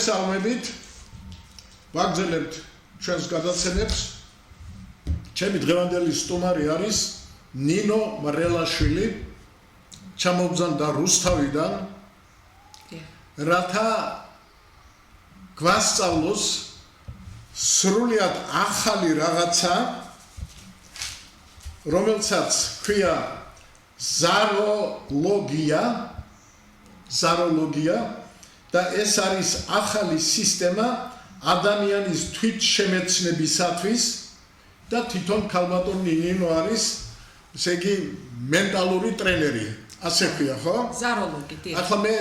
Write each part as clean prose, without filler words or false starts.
მოგესალმებით. ვაგრძელებთ ჩვენს გადაცემებს. ჩემი დღევანდელი სტუმარი არის ნინო მრელაშვილი, ჩამოგზავნა რუსთავიდან. რათა გვასწავლოს სრულიად ახალი რაღაცა, რომელსაც ქვია ზაროლოგია და ეს არის ახალი სისტემა ადამიანის თვითშემეცნებისათვის და თვითონ ქალბატონ ნინო არის, ესე იგი მენტალური ტრენერი, ასე ქვია, ხო? ზაროლოგი, დიახ. ახლა მე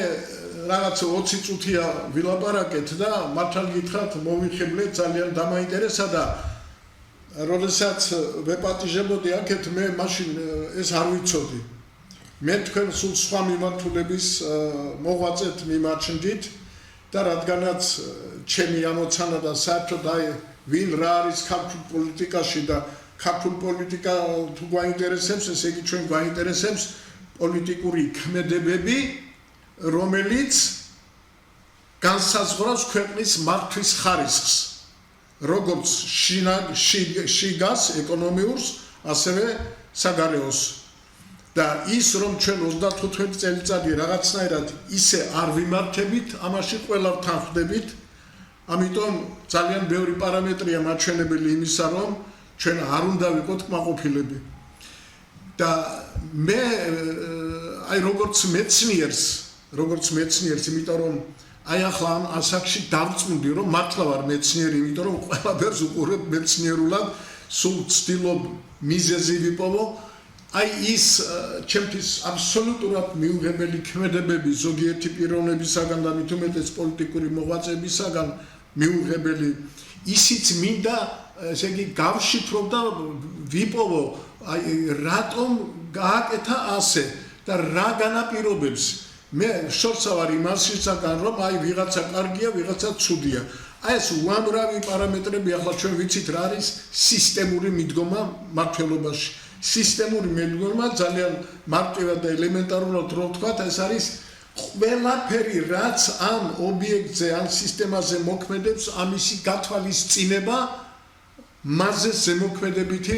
რაღაც 20 წუთია ვილაპარაკეთ და მართალ გითხრათ მომიხიბლეთ, ძალიან დამაინტერესა და როდესაც ვეპატიჟებოდი აქეთ მე მაშინ ეს არ ვიცოდი. მე თქვენ სულ სხვა მიმართულების მოღვაწეთ მიმაჩნდით და რადგანაც ჩემი ამოცანა და საერთოდ აი ვინ რა არის ქართულ პოლიტიკაში და ქართულ პოლიტიკა თუ გვაინტერესებს, ესე იგი ჩვენ გვაინტერესებს პოლიტიკური ქმედებები, რომელიც განსაზღვრავს ქვეყნის მართვის ხარისხს, როგორც შიგას, ეკონომიურს, ასევე საგარეოს. და ის რომ ჩვენ 35 წელიწადი რაღაცნაირად ისე არ ვიმართებით, ამაში ყველა ვთანხმდებით. ამიტომ ძალიან ბევრი პარამეტრია მაჩვენებელი იმისა, რომ ჩვენ არ უნდა ვიყოთ კმაყოფილები. და მე აი როგორც მეცნიერს, იმიტომ რომ აი ახლა ამ ასაკში დავწმუნდი, რომ მართლა ვარ მეცნიერი, იმიტომ რომ ყველაფერს უყურებ მეცნიერულად, სულ ვცდილობ მიზეზი ვიპოვო. აი ის ჩემთვის აბსოლუტურად მიუღებელი ქმედებები ზოგიერთი პიროვნებისაგან და მით უმეტეს პოლიტიკური მოღვაწეებისაგან მიუღებელი, ისიც მინდა, ესე იგი გავშიფრო და ვიპოვო, აი რატომ გააკეთა ასე და რა განაპირობებს. მე შორსა ვარ იმასისაგან, რომ აი ვიღაცა კარგია, ვიღაცა ცუდია. აი ეს უამრავი პარამეტრები, ახლა ჩვენ ვიცით რა არის სისტემური მიდგომა მმართველობაში. სისტემური მიდგომა ძალიან მარტივად და ელემენტარულად რო ვთქვათ, ეს არის ყველაფერი, რაც ამ ობიექტზე, ამ სისტემაზე მოქმედებს, ამისი გათვალისწინება მასზე ზემოქმედებითი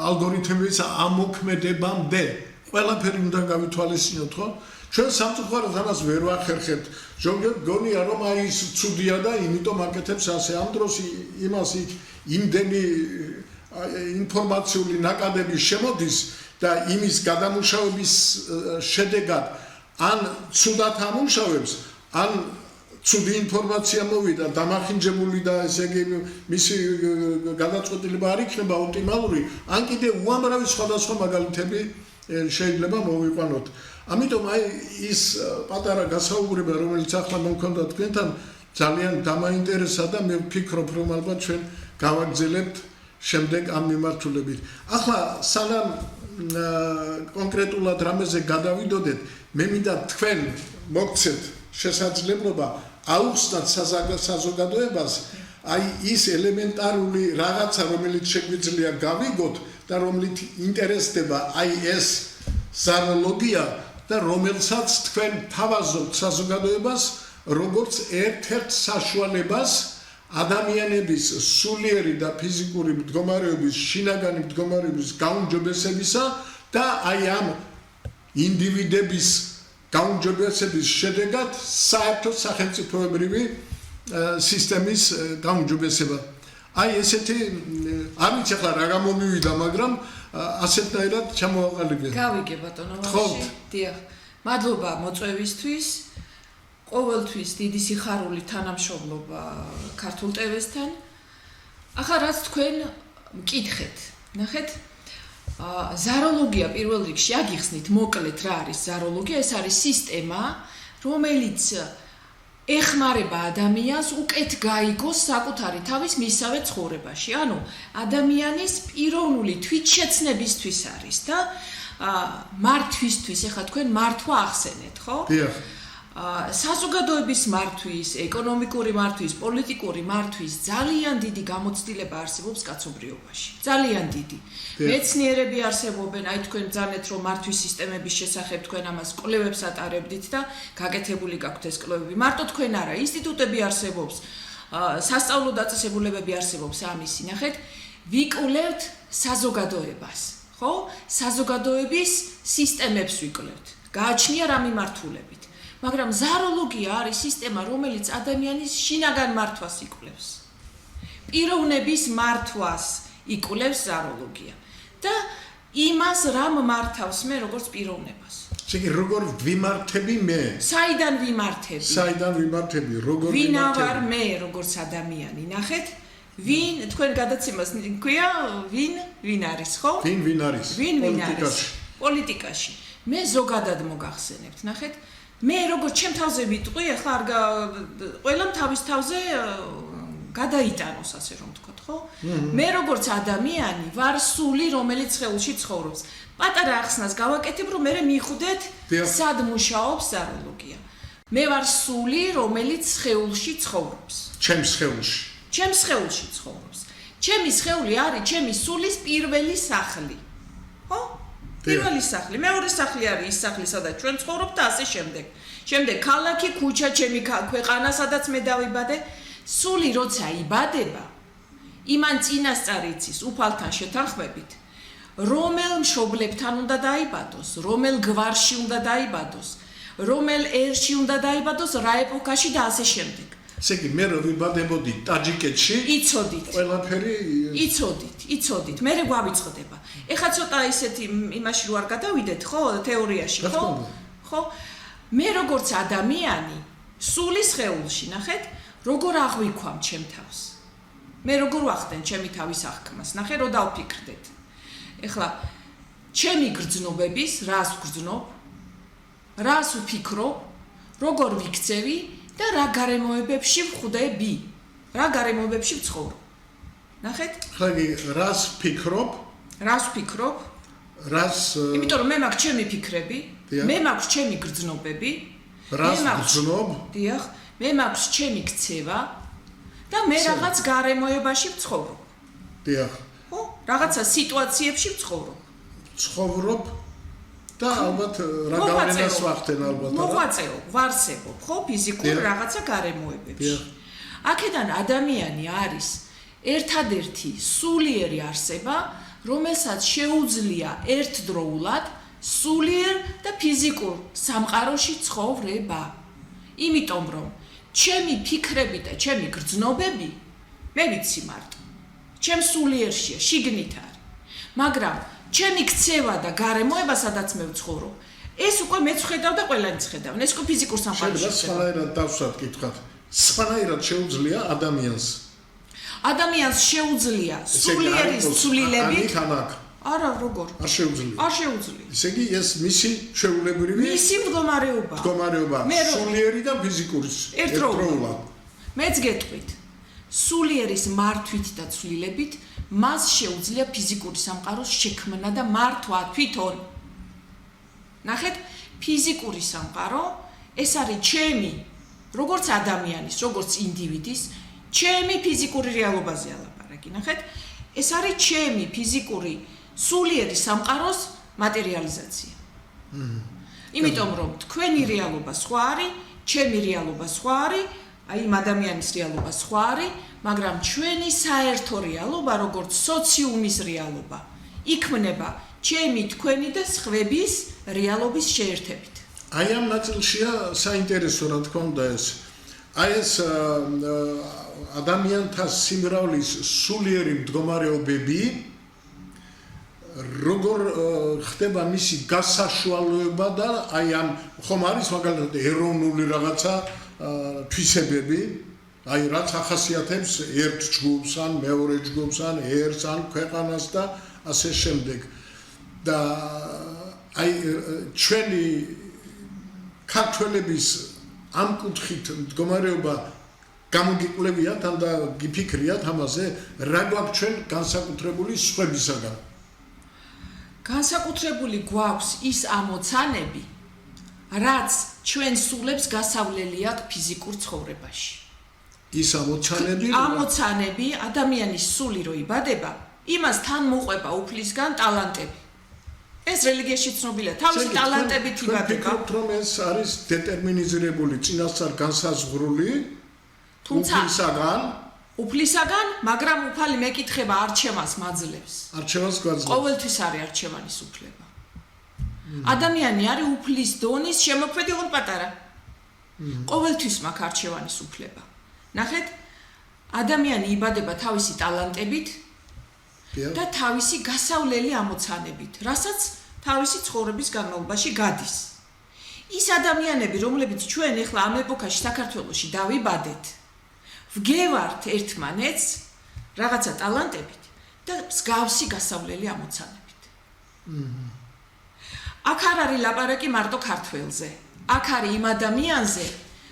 ალგორითმების ამოქმედებამდე. ყველაფერი უნდა გავითვალისწინოთ, ხო? ჩვენ სამწუხაროდ ამას ვერ ვახერხებთ. ზოგიერთ გონია რომ აი ის ცუდია და იმიტომ აკეთებს ასე. ამ დროს იმას იმდენი ინფორმაციული ნაკადები შემოდის და იმის გადამუშავების შედეგად ან ცუდად ამუშავებს, ან ცუდი ინფორმაცია მოვიდა, დამახინჯებული და ესე იგი მისი გადაწყვეტილება არ იქნება ოპტიმალური, ან კიდე უამრავი სხვადასხვა მაგალითები შეიძლება მოვიყვანოთ. ამიტომ აი ის პატარა გასაუბრება, რომელიც ახლა მომქონდა თქვენთან, ძალიან დამაინტერესა და მე ვფიქრობ, რომ ალბათ ჩვენ გავაგრძელებთ შემდეგ ამ მიმართულებით. ახლა სანამ კონკრეტულად რამეზე გადავიდოდეთ, მე მინდა თქვენ მოგცეთ შესაძლებლობა აუხსნათ საზოგადოებას აი ის ელემენტარული რაღაცა, რომელიც შეგვიძლია გავიგოთ და რომელიც ინტერესდება აი ეს ზაროლოგია და რომელსაც თქვენ თავაზობთ საზოგადოებას როგორც ერთ-ერთ საშუალებას ადამიანების სულიერი და ფიზიკური მდგომარეობის, შინაგანი მდგომარეობის გაუმჯობესებისა და აი ამ ინდივიდების გაუმჯობესების შედეგად საერთო სახელმწიფოებრივი სისტემის გაუმჯობესება. აი ესეთი არ ვიცი ახლა რა გამომივიდა, მაგრამ ასეთნაირად ჩამოვაყალიბე. გავიგე ბატონო ვაში. დიახ. მადლობა მოწვევისთვის. ყოველთვის დიდი სიხარული თანამშრომლობა ქართულ ტელევიზიასთან. ახლა რაც თქვენ მკითხეთ, ნახეთ, ზაროლოგია პირველ რიგში აგიხსნით მოკლედ რა არის ზაროლოგია, ეს არის სისტემა, რომელიც ეხმარება ადამიანს უკეთ გაიგოს საკუთარი თავის მისავე ცხოვრებაში. ანუ ადამიანის პიროვნული თვითშეცნებისთვის არის და მართვისთვის, ეხლა თქვენ მართვა ახსენეთ, ხო? დიახ. საზოგადოების მართვის, ეკონომიკური მართვის, პოლიტიკური მართვის ძალიან დიდი გამოცდილება არსებობს კაცობრიობაში. ძალიან დიდი. მეცნიერები არსებობენ, აი თქვენ ბრძანეთ რომ მართვის სისტემების შესახებ თქვენ ამას კვლევებს ატარებდით და გაკეთებული გაქვთ ეს კვლევები. მარტო თქვენ არა, ინსტიტუტები არსებობს, სასწავლო დაწესებულებები არსებობს ამისი. ნახეთ, ვიკვლევთ საზოგადოებას, ხო? საზოგადოების სისტემებს ვიკვლევთ. გააჩნია რა მიმართულებით. მაგრამ ზაროლოგია არის სისტემა, რომელიც ადამიანის შინაგან მართვას იკვლევს. პიროვნების მართვას იკვლევს ზაროლოგია და იმას რამ მართავს მე როგორც პიროვნებას. ესე როგორ ვიმართები მე? საიდან ვიმართები? საიდან ვიმართები? როგორ ვინა ვარ მე როგორც ადამიანი? ნახეთ, ვინ თქვენ გადაცემას ქვია, ვინ არის, ხო? ვინ არის? ვინ არის? პოლიტიკაში. მე ზოგადად მოგახსენებთ, ნახეთ, მე როგორც ჩემ თავზე ვიტყვი, ახლა არ ყველამ თავის თავზე გადაიტანოს, ასე რომ ვთქვათ, ხო? მე როგორც ადამიანი ვარ სული, რომელიც სხეულში ცხოვრობს. პატარა ახსნას გავაკეთებ, რომ მე მივხვდეთ, სად მუშაობს ზაროლოგია. მე ვარ სული, რომელიც სხეულში ცხოვრობს. ჩემს სხეულში. ჩემს სხეულში ცხოვრობს. ჩემი სხეული არის ჩემი სულის პირველი სახლი. ხო? პირველი სახლი, მეორე სახლი არის ის სახლი, სადაც ჩვენ ცხოვრობთ და ასე შემდეგ. შემდეგ ქალაქი, ქუჩა, ჩემი ქვეყანა, სადაც მე დავიბადე. სული როცა იბადება, იმან წინასწარ იცის უფალთან შეთანხმებით, რომელ მშობლებთან უნდა დაიბადოს, რომელ გვარში უნდა დაიბადოს, რომელ ერში უნდა დაიბადოს, რა ეპოქაში და ასე შემდეგ. ესე იგი, მე რო ვიბადებოდი ტაჯიკეთში, იცოდით. ყველაფერი იცოდით. მე გვავიწყდება. ეხლა ცოტა ისეთი იმაში რო არ გადავიდეთ, ხო, თეორიაში, ხო? ხო? მე როგორც ადამიანი, სულის სხეულში, ნახეთ, როგორ აღვიქვამ ჩემ თავს. მე როგორ ვახდენ ჩემი თავის აღქმას, ნახე, რო დავფიქრდეთ. ეხლა ჩემი გრძნობების, რას ვგრძნობ, რას ვფიქრობ, როგორ ვიქცევი და რა გარემოებებში ვხვდები, რა გარემოებებში ვცხოვრობ. ნახეთ? ხაგი, რას ვფიქრობ? იმიტომ რომ მე მაქვს ჩემი ფიქრები, მე მაქვს ჩემი გრძნობები, რას ვგრძნობ? დიახ, მე მაქვს ჩემი ქცევა და მე რაღაც გარემოებაში ვცხოვრობ. დიახ. ხო? რაღაცა სიტუაციებში ვცხოვრობ. და ალბათ რა გავლენას ვახდენ ალბათ არა? მოღვაწეობ, ვარსებობ, ხო, ფიზიკურ რაღაცა გარემოებებში. აქედან ადამიანი არის ერთადერთი სულიერი არსება, რომელსაც შეუძლია ერთდროულად სულიერ და ფიზიკურ სამყაროში ცხოვრება. იმიტომ რომ ჩემი ფიქრები და ჩემი გრძნობები მე ვიცი მარტო. ჩემ სულიერშია, შიგნით არის. მაგრამ ჩემი ქცევა და გარემოება, სადაც მე ვცხოვრობ, ეს უკვე მეც ხედავ და ყველანი ხედავენ. ეს უკვე ფიზიკურ სამყაროში. შეიძლება სხვანაირად დავსვათ კითხვად. სხვანაირად შეუძლია ადამიანს შეუძლია სულიერის ცვლილებით. არა, როგორ? არ შეუძლია. ესე იგი ეს მისი შეულებრივი მისი მდგომარეობა. სულიერი და ფიზიკური ერთდროულად. მეც გეტყვით. სულიერის მართვით და ცვლილებით მას შეუძლია ფიზიკური სამყაროს შექმნა და მართვა თვითონ. ნახეთ, ფიზიკური სამყარო ეს არის ჩემი, როგორც ადამიანის, როგორც ინდივიდის, ჩემი ფიზიკური რეალობაზე ალაპარაკი. ნახეთ, ეს არის ჩემი ფიზიკური სულიერი სამყაროს მატერიალიზაცია. იმიტომ რომ თქვენი რეალობა სხვა არის, ჩემი რეალობა სხვა არის, აი იმ ადამიანის რეალობა სხვა არის, მაგრამ ჩვენი საერთო რეალობა, როგორც სოციუმის რეალობა, იქმნება ჩემი, თქვენი და სხვების რეალობის შეერთებით. აი ამ ნაწილშია საინტერესო რა თქმა უნდა ეს. აი ეს ადამიანთა სიმრავლის სულიერი მდგომარეობები როგორ ხდება მისი გასაშუალება და აი ამ ხომ არის მაგალითად ეროვნული რაღაცა თვისებები, აი რაც ახასიათებს ერთ ჯგუფს ან მეორე ჯგუფს ან ერთს ან ქვეყანას და ასე შემდეგ. და აი ჩვენი ქართველების ამ კუთხით მდგომარეობა გამოგიკვლევიათ ან და გიფიქრიათ ამაზე, რა გვაქვს ჩვენ განსაკუთრებული სხვებისაგან? განსაკუთრებული გვაქვს ის ამოცანები, რაც ჩვენ სულებს გასავლელი აქვს ფიზიკურ ცხოვრებაში. ის ამოცანები ადამიანის სული რო იბადება, იმას თან მოყვება უფლისგან ტალანტები. ეს რელიგიაში ცნობილია, თავისი ტალანტებით იბადება. რომ ეს არის დეტერმინიზირებული წინასწარ განსაზღვრული უფლისაგან, მაგრამ უფალი მეკითხება არჩევანს მაძლევს. არჩევანს გვაძლევს. ყოველთვის არის არჩევანის უფლება. ადამიანი არის უფლის დონის შემოქმედი ოღონდ პატარა. ყოველთვის მაქვს არჩევანის უფლება. ნახეთ, ადამიანი იბადება თავისი ტალანტებით და თავისი გასავლელი ამოცანებით, რასაც თავისი ცხოვრების განმავლობაში გადის. ის ადამიანები, რომლებიც ჩვენ ახლა ამ ეპოქაში საქართველოში დავიბადეთ, ვგევართ ერთმანეთს რაღაცა ტალანტებით და მსგავსი გასავლელი ამოცანებით. აქ არ არის ლაპარაკი მარტო ქართველზე. აქ არის იმ ადამიანზე,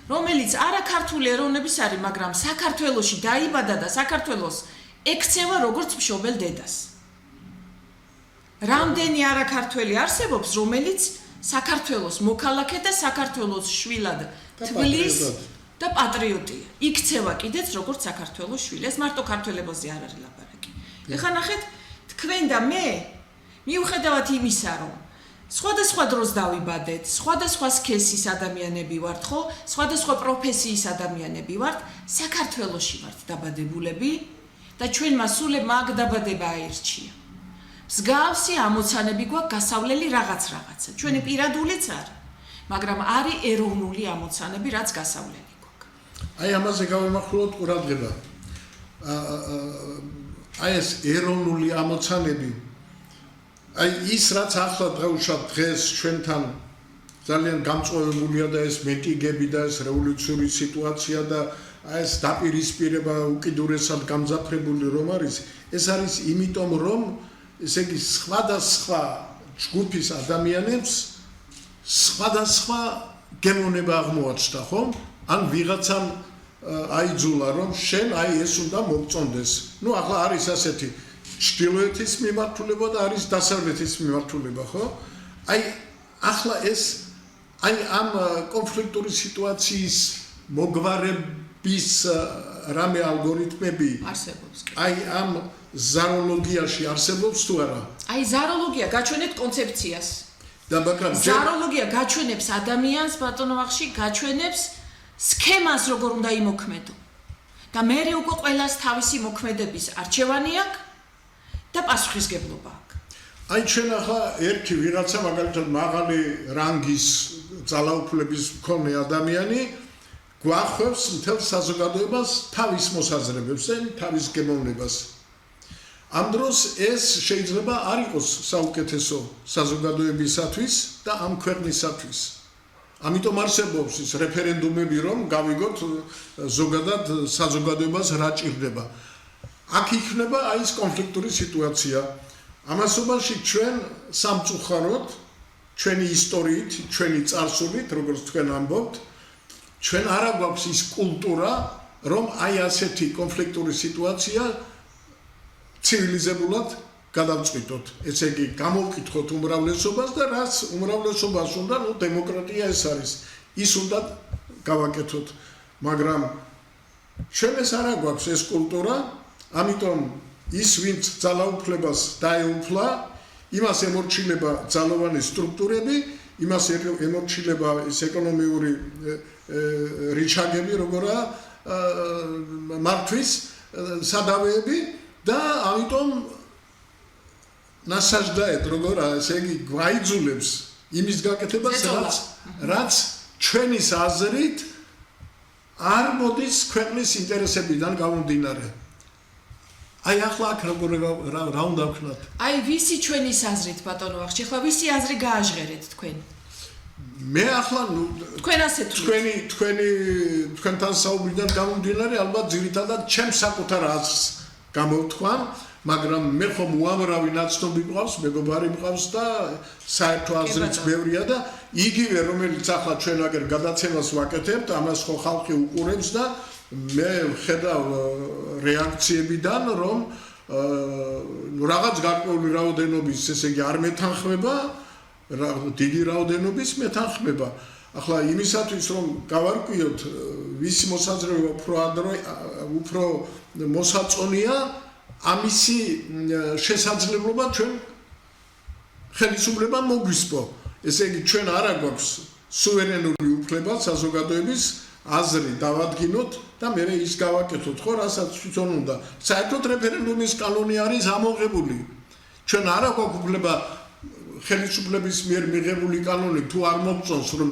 რომელიც არა ქართული ეროვნების არის, მაგრამ საქართველოში დაიბადა და საქართველოს ექცევა როგორც მშობელ დედას. რამდენი არაქართველი არსებობს, რომელიც საქართველოს მოქალაქე და საქართველოს შვილად თბლის და პატრიოტია. იქცევა კიდეც როგორც საქართველოს შვილი. ეს მარტო ქართველებაზე არ არის ლაპარაკი. ეხლა ნახეთ, თქვენ და მე მიუხედავად იმისა, რომ სხვადასხვა დროს დავიბადეთ, სხვადასხვა სქესის ადამიანები ვართ, ხო? სხვადასხვა პროფესიის ადამიანები ვართ, საქართველოში ვართ დაბადებულები და ჩვენმა სულებმა აქ დაბადება აირჩია. მსგავსი ამოცანები გვაქვს გასავლელი რაღაცა. ჩვენი პირადულიც არის, მაგრამ არის ეროვნული ამოცანები, რაც გასავლელი გვაქვს. აი ამაზე გავემახვილოთ ყურადღება. აი ეს ეროვნული ამოცანები, აი ის რაც ახლა დღეს ჩვენთან ძალიან გამწვავებულია და ეს მეტიგები და ეს რევოლუციური სიტუაცია და აი ეს დაპირისპირება უკიდურესად გამძაფრებული რომ არის, ეს არის იმიტომ რომ ესე იგი სხვადასხვა ჯგუფის ადამიანებს სხვადასხვა გემონება აღმოაჩნდა, ხო? ან ვიღაცამ აიძულა რომ შენ აი ეს უნდა მოგწონდეს. ნუ ახლა არის ასეთი ჩრდილოეთის მიმართულება და არის დასავლეთის მიმართულება, ხო? აი ახლა ეს აი ამ კონფლიქტური სიტუაციის მოგვარების რამე ალგორითმები არსებობს. აი ამ ზაროლოგიაში არსებობს თუ არა? აი ზაროლოგია გაჩვენეთ კონცეფციას. და მაგრამ ზაროლოგია გაჩვენებს ადამიანს ბატონო ვახში, გაჩვენებს სქემას როგორ უნდა იმოქმედო. და მე უკვე ყველას თავისი მოქმედების არჩევანი აქვს და პასუხისგებლობა აქვს. აი ჩვენ ახლა ერთი ვიღაცა მაგალითად მაღალი რანგის ძალაუფლების მქონე ადამიანი გვახვევს მთელ საზოგადოებას თავის მოსაზრებებს და თავის გემოვნებას. ამ დროს ეს შეიძლება არ იყოს საუკეთესო საზოგადოებისათვის და ამ ქვეყნისათვის. ამიტომ არსებობს ის რეფერენდუმები, რომ გავიგოთ ზოგადად საზოგადოებას რა ჭირდება. აქ იქნება აი ეს კონფლიქტური სიტუაცია. ამასობაში ჩვენ სამწუხაროდ, ჩვენი ისტორიით, ჩვენი წარსულით, როგორც თქვენ ამბობთ, ჩვენ არ გვაქვს ის კულტურა, რომ აი ასეთი კონფლიქტური სიტუაცია ცივილიზებულად გადავწყვიტოთ. ესე იგი, გამოვკითხოთ უმრავლესობას და რაც უმრავლესობას უნდა, ნუ დემოკრატია ეს არის. ის უნდა გავაკეთოთ. მაგრამ ჩვენ ეს არ გვაქვს ეს კულტურა, ამიტომ ის ვინც ძალაუფლებას დაეუფლა, იმას ემორჩილება ძალოვანი სტრუქტურები, იმას ემორჩილება ეს ეკონომიური რიჩაგები, როგორა მართვის სადავეები და ამიტომ ნასაჯდაეთ როგორა ესე იგი გვაიძულებს იმის გაკეთებას რაც ჩვენის აზრით არ მოდის ქვეყნის ინტერესებიდან გამომდინარე. აი ახლა აქ რა უნდა ვქნათ? აი ვისი ჩვენის აზრით ბატონო ვახში, ახლა ვისი აზრი გააჟღერეთ თქვენ? მე ახლა თქვენ ასე თქვენთან საუბრიდან გამომდინარე ალბათ ძირითადად ჩემს საკუთარ აზრს გამოვთქვამ, მაგრამ მე ხომ უამრავი ნაცნობი მყავს, მეგობარი მყავს და საერთო აზრიც ბევრია და იგივე რომელიც ახლა ჩვენ აგერ გადაცემას ვაკეთებთ, ამას ხო ხალხი უყურებს და მე ხედავ რეაქციებიდან რომ რაღაც გარკვეული რაოდენობის ესე იგი არ მეთანხმება დიდი რაოდენობის მეთანხმება. ახლა იმისათვის რომ გავარკვიოთ ვისი მოსაზრება უფრო მოსაწონია ამისი შესაძლებლობა ჩვენ ხელისუფლებამ მოგვისპო. ესე იგი ჩვენ არ აქვს სუვერენული უფლება საზოგადოების აზრი დავადგინოთ და მე ის გავაკეთოთ ხო რასაც თვითონ უნდა. საერთოდ რეფერენდუმის კანონი არის ამოღებული. ჩვენ არ აქვს უფლება ხელისუფლების მიერ მიღებული კანონი თუ არ მოგწონს რომ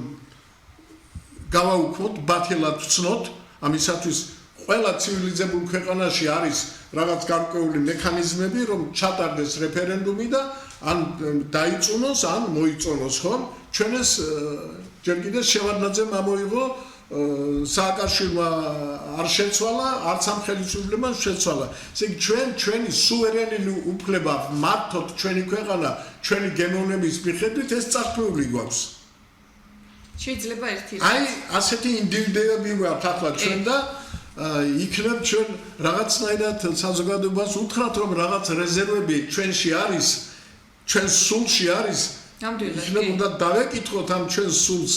გავაუქმოთ ბათელად ვცნოთ ამისათვის ყველა ცივილიზებულ ქვეყანაში არის რაღაც გარკვეული მექანიზმები რომ ჩატარდეს რეფერენდუმი და ან დაიწუნოს ან მოიწონოს ხო ჩვენ ეს ჯერ კიდევ შევარდნაძემ ამოიღო სააკაშვილმა არ შეცვალა არც ამ ხელისუფლებამ შეცვალა ესე იგი ჩვენი სუვერენული უფლება მართოთ ჩვენი ქვეყანა ჩვენი გემოვნების მიხედვით ეს წარქმეული გვაქვს შეიძლება ერთი აი ასეთი ინდივიდები გვაქვს ახლა ჩვენ და იქნებ ჩვენ რაღაცნაირად საზოგადოებას უთხრათ რომ რაღაც რეზერვები ჩვენში არის ჩვენ სულში არის იქნებ უნდა დავეკითხოთ ამ ჩვენ სულს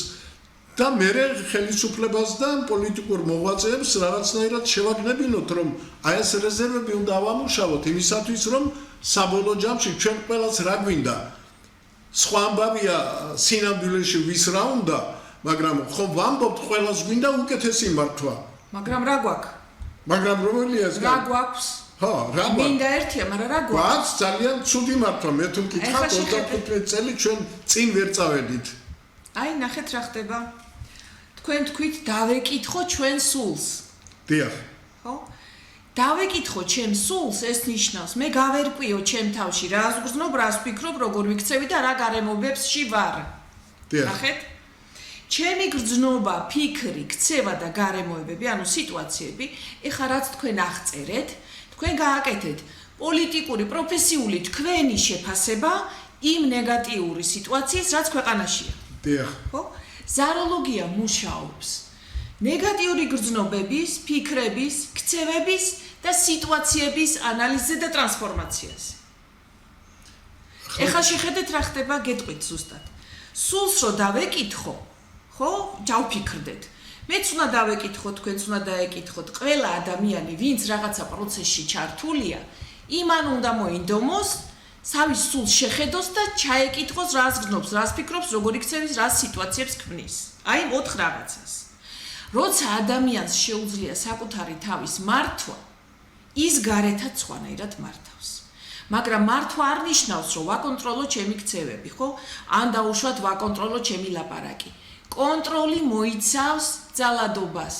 და მე ხელისუფლებას და პოლიტიკურ მოღვაწეებს რაღაცნაირად შევაგნებინოთ რომ აი ეს რეზერვები უნდა ავამუშავოთ იმისათვის რომ საბოლოო ჯამში ჩვენ ყველას რა გვინდა სხვა ამბავია სინამდვილეში ვის რა უნდა მაგრამ ხო ვამბობთ ყველას გვინდა უკეთესი მართვა მაგრამ რა გვაქვს მაგრამ რომელია ეს რა გვაქვს ხო რა გვაქვს მინდა ერთია მაგრამ რა გვაქვს ძალიან ცუდი მართვა მე თუ მკითხავ 25 წელი ჩვენ წინ ვერ წავედით აი ნახეთ რა ხდება თქვენ თქვით დავეკითხო ჩვენ სულს დიახ ხო დავეკითხო ჩემ სულს ეს ნიშნავს მე გავერკვიო ჩემ თავში რას გრძნობ რას ვფიქრობ როგორ ვიქცევი და რა გარემოებებში ვარ დიახ ნახეთ ჩემი გრძნობა, ფიქრი, ქცევა და გარემოებები, ანუ სიტუაციები, ეხლა რაც თქვენ აღწერეთ, თქვენ გააკეთეთ პოლიტიკური, პროფესიული თქვენი შეფასება იმ ნეგატიური სიტუაციის, რაც ქვეყანაშია. დიახ. ხო? ზაროლოგია მუშაობს ნეგატიური გრძნობების, ფიქრების, ქცევების და სიტუაციების ანალიზზე და ტრანსფორმაციაზე. ეხლა შეხედეთ რა ხდება, გეტყვით ზუსტად. სულს რო დავეკითხო ხო, დავფიქრდეთ. მეც უნდა დავეკითხო, თქვენც უნდა დაეკითხოთ. ყველა ადამიანი, ვინც რაღაცა პროცესში ჩართულია, იმან უნდა მოინდომოს, სავის სულს შეხედოს და ჩაეკითხოს, რას გრძნობს, რას ფიქრობს, როგორ იქცევის, რას სიტუაციებს ქმნის. აი, 4 რაღაცას. როცა ადამიანს შეუძლია საკუთარი თავის მართვა, ის გარეთაც სხვანაირად მართავს. მაგრამ მართვა არ ნიშნავს, რომ ვაკონტროლო ჩემი ქცევები, ხო? ან დაუშვათ ვაკონტროლო ჩემი ლაპარაკი. კონტროლი მოიცავს ძალადობას.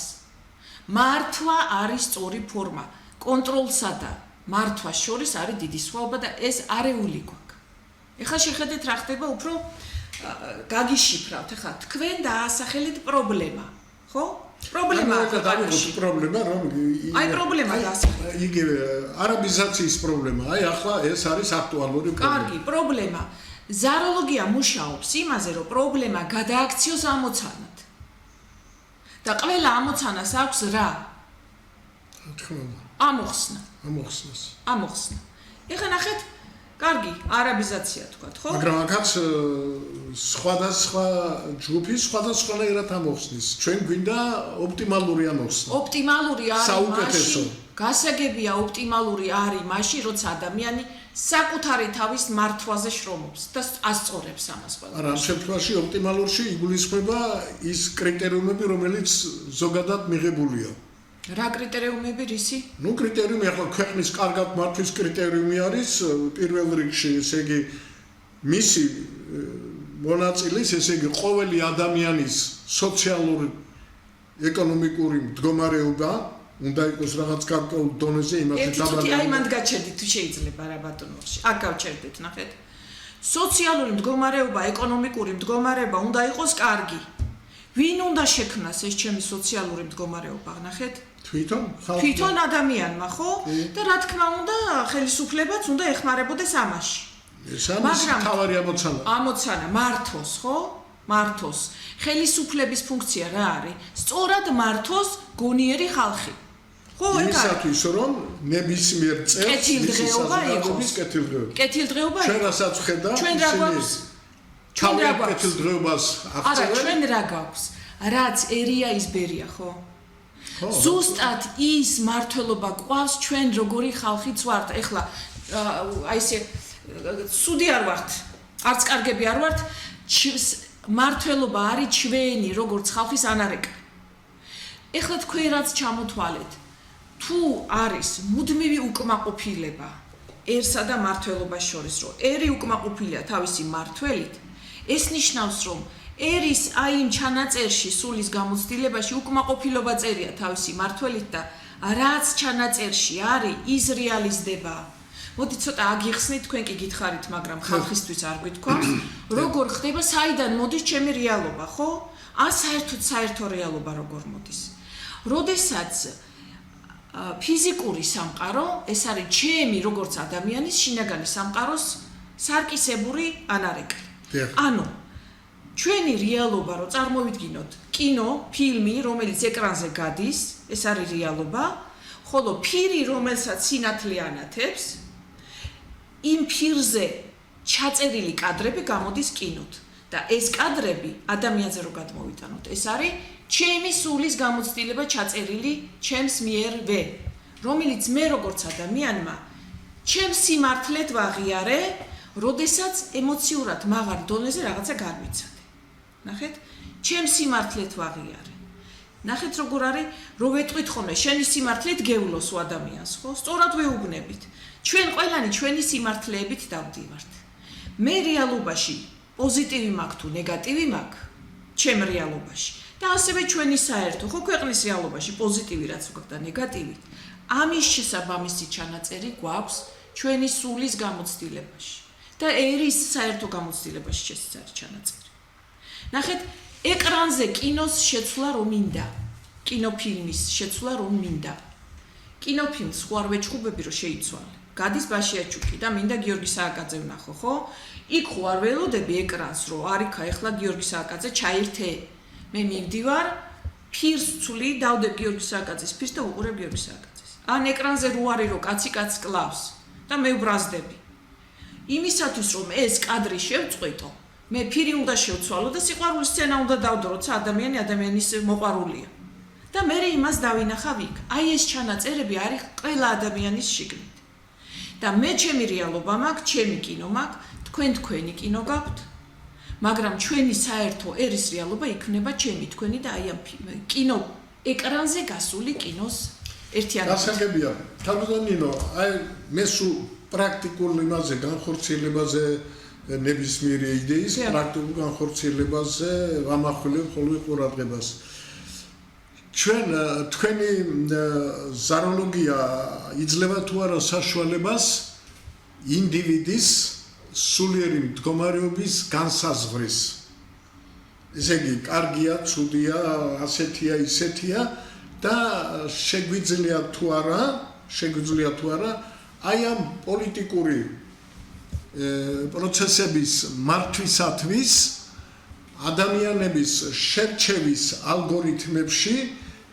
მართვა არის სწორი ფორმა. კონტროლსა და მართვას შორის არის დიდი სხვაობა და ეს არეული გვაქვს. ეხლა შეხედეთ რა ხდება, უფრო გაგიშიფრავთ. ეხლა თქვენ დაასახელეთ პრობლემა, ხო? პრობლემა არის პრობლემა რომ აი პრობლემა დაასახელეთ. იგივე არაბიზაციის პრობლემა. აი ახლა ეს არის აქტუალური პრობლემა. კარგი, პრობლემა. ზაროლოგია მუშაობს იმაზე, რომ პრობლემა გადააქციოს ამოცანად. და ყველა ამოცანას აქვს რა? ამოხსნა. ამოხსნა. ეხლა ნახეთ, კარგი, არაბიზაცია თქვათ, ხო? მაგრამ აქაც სხვადასხვა ჯგუფი სხვადასხვანაირად ამოხსნის. ჩვენ გვინდა ოპტიმალური ამოხსნა. ოპტიმალური არის საუკეთესო. გასაგებია ოპტიმალური არის მაშინ, როცა ადამიანი საკუთარი თავის მართვაზე შრომობს და ასწორებს ამას ყველას. არა, ამ შემთხვევაში ოპტიმალურში იგულისხმება ის კრიტერიუმები, რომელიც ზოგადად მიღებულია. რა კრიტერიუმები რისი? ნუ კრიტერიუმი ახლა ქვეყნის კარგად მართვის კრიტერიუმი არის პირველ რიგში, ესე იგი მისი მონაწილის, ესე იგი ყოველი ადამიანის სოციალური ეკონომიკური მდგომარეობა უნდა იყოს რაღაც გარკვეულ დონეზე იმაზე დაბალი. აი მანდ გაჩერდით თუ შეიძლება რა ბატონოში. აქ გავჩერდეთ, ნახეთ. სოციალური მდგომარეობა, ეკონომიკური მდგომარეობა უნდა იყოს კარგი. ვინ უნდა შექმნას ეს ჩემი სოციალური მდგომარეობა, ნახეთ? თვითონ ადამიანმა, ხო? და რა თქმა უნდა, ხელისუფლებაც უნდა ეხმარებოდეს ამაში. ეს არის თავარი ამოცანა. ამოცანა მართოს, ხო? მართოს. ხელისუფლების ფუნქცია რა არის? სწორად მართოს გონიერი ხალხი. ხო, ეგ არის. ისათვის რომ ნებისმიერ წელს კეთილდღეობა იყოს. კეთილდღეობა. კეთილდღეობა. ჩვენ რასაც ვხედავთ, ჩვენ რა გვაქვს? ჩვენ რა გვაქვს? კეთილდღეობას არა, აღწევენ. ჩვენ რა გვაქვს? რაც ერია ის ბერია, ხო? ზუსტად ის მართლობა გვყავს ჩვენ როგორი ხალხიც ვართ. ეხლა აი ესე სუდი არ ვართ, არც კარგები არ ვართ. მართლობა არის ჩვენი როგორც ხალხის ანარეკლი. ეხლა თქვენ რაც ჩამოთვალეთ, თუ არის მუდმივი უკმაყოფილებაერსა და მართლობას შორის, რომ ერი უკმაყოფილია თავისი მართველით, ეს ნიშნავს, რომ ერის აი იმ ჩანაწერში სულის გამოცდილებაში უკმაყოფილება წერია თავისი მართველით და რაც ჩანაწერში არის, ის რეალიზდება. მოდი ცოტა აგიხსნით, თქვენ კი გითხარით, მაგრამ ხალხისთვის არ გვითქვამს, როგორ ხდება, საიდან მოდის ჩემი რეალობა, ხო? ან საერთო რეალობა როგორ მოდის. როდესაც ფიზიკური სამყარო, ეს არის ჩემი როგორც ადამიანის შინაგანი სამყაროს სარკისებური ანარეკლი. ანუ ჩვენი რეალობა, რო წარმოვიდგინოთ, კინო, ფილმი, რომელიც ეკრანზე გადის, ეს არის რეალობა, ხოლო ფირი, რომელსაც სინათლე ანათებს, იმ ფირზე ჩაწერილი კადრები გამოდის კინოთ. და ეს კადრები ადამიანზე რო გადმოვიტანოთ, ეს არის ჩემი სულის გამოცდილება ჩაწერილი ჩემს მიერვე, რომელიც მე როგორც ადამიანმა ჩემს სიმართლედ ვაღიარე, როდესაც ემოციურად მაღალ დონეზე რაღაცა განვიცადე. ნახეთ, ჩემს სიმართლედ ვაღიარე. ნახეთ როგორ არის, რო ვეტყვით ხოლმე, შენი სიმართლით გევლოს ადამიანს, ხო? სწორად ვეუბნებით. ჩვენ ყველანი ჩვენი სიმართლეებით დავდივართ. მე რეალობაში პოზიტივი მაქვს თუ ნეგატივი მაქვს, ჩემ რეალობაში. და ასევე ჩვენი საერთო, ხო, ქვეყნის რეალობაში პოზიტივი რაც გვაქვს და ნეგატივი. ამის შესაბამისი ჩანაწერი გვაქვს ჩვენი სულის გამოცდილებაში. და ერის საერთო გამოცდილებაში შესაძლოა ჩანაწერი. ნახეთ, ეკრანზე კინოს შეცვლა რომ მინდა. კინოფილმის შეცვლა რომ მინდა. კინოფილმს ხო არ ვეჩხუბები რომ შეიცვალე. გადის ბაშიაჩუკი და მინდა გიორგი სააკაძე ვნახო, ხო? იქ ხო არ ველოდები ეკრანს რომ არიქა ეხლა გიორგი სააკაძე ჩაირთე. მე მივდივარ, ფირს ვცვლი, დავდებ გიორგი სააკაძის ფირს და უყურებ გიორგი სააკაძეს. ან ეკრანზე რო არის რომ კაცი კლავს და მე ვბრაზდები. იმისათვის რომ ეს კადრი შევწყვეტო, მე ფირი უნდა შევცვალო და სიყვარულის სცენა უნდა დავდო, როცა ადამიანის მოყვარულია. და მე იმას დავინახავ იქ. აი ეს ჩანაწერები არის ყველა ადამიანის შიგნით. და მე ჩემი რეალობა მაქვს, ჩემი კინო მაქვს, თქვენი კინო გაქვთ, მაგრამ ჩვენი საერთო ერის რეალობა იქნება ჩემი, თქვენი და აი ამ კინო ეკრანზე გასული კინოს ერთიანობა. გასაგებია. თავდანინო, აი მე სულ პრაქტიკულ იმაზე განხორციელებაზე ნებისმიერი იდეის პრაქტიკულ განხორციელებაზე ვამახვილებ ხოლმე ყურადღებას. თქვენი ზაროლოგია იძლევა თუ არა საშუალებას ინდივიდის სულიერი მდგომარეობის განსაზღვრის. ესე იგი, კარგია, ცუდია, ასეთია, ისეთია და შეგვიძლია თუ არა, აი ამ პოლიტიკური პროცესების მართვისათვის ადამიანების შერჩევის ალგორითმებში